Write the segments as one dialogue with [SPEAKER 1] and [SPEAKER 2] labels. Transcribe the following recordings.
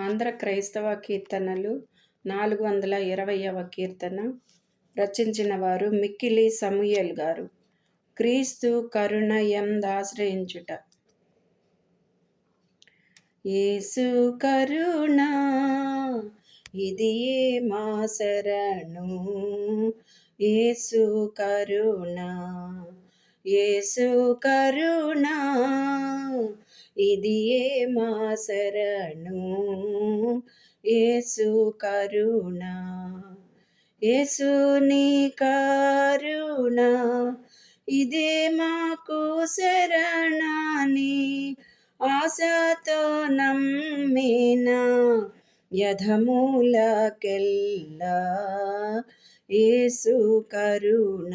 [SPEAKER 1] ఆంధ్ర క్రైస్తవ కీర్తనలు 420వ కీర్తన రచించిన వారు మిక్కిలి సమూయేల్ గారు. క్రీస్తు కరుణ యందాశ్రయించుట. యేసు కరుణ ఇదియే మా శరణు, యేసు కరుణ, యేసు కరుణ ఇదియే మా శరణు, యేసు కరుణ, యేసు నీ కరుణ ఇదే మాకు శరణాని ఆశతో నమ్మిన యధములకెల్లా యేసు కరుణ,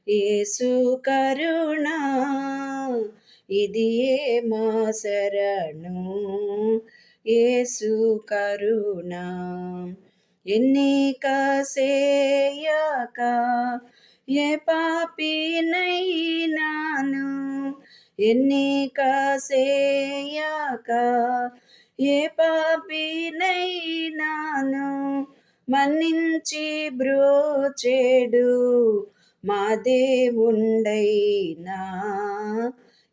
[SPEAKER 1] యేసు కరుణ ఇదియే మా శరణు, యేసు కరుణ. ఎన్నిక సేయక ఏ పాపినైనాను, ఎన్నిక సేయక ఏ పాపినైనాను మన్నించి బ్రోచేడు మా దేవుండైనా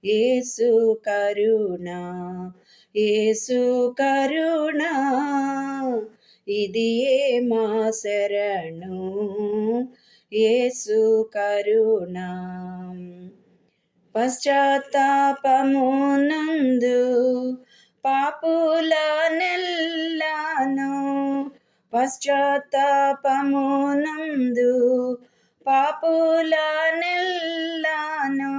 [SPEAKER 1] యేసు కరుణ, యేసు కరుణ ఇదియే మా శరణు, యేసు కరుణ. పశ్చాత్తాపమునందు పాపుల నెల్లాను, పశ్చాత్తాపమునందు పాపుల నెల్లాను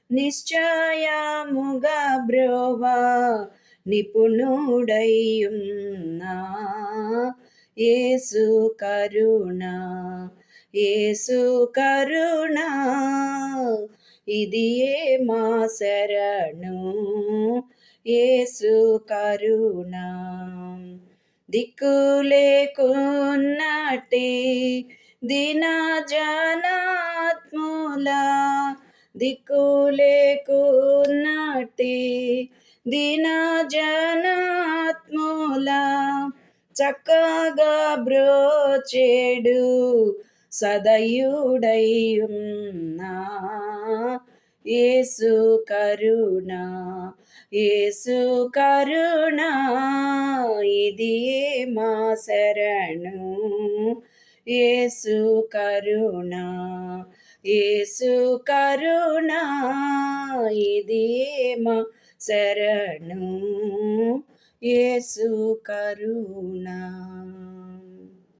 [SPEAKER 1] నిశ్చయముగా బ్రోవా నిపుణుడైయున్నా యేసు కరుణ, యేసు కరుణ ఇదియే మా శరణు, యేసు కరుణ. దిక్కులేకున్నట్టి దీన జనాత్ముల, దిక్కులేకున్నట్టి దీన జనాత్ముల చక్కగా బ్రోచేడు సదయుడైయున్నా యేసు కరుణ, యేసు కరుణ ఇదియే మా శరణు, యేసు కరుణ, యేసు కరుణ ఇదియే మా శరణు, యేసు కరుణ.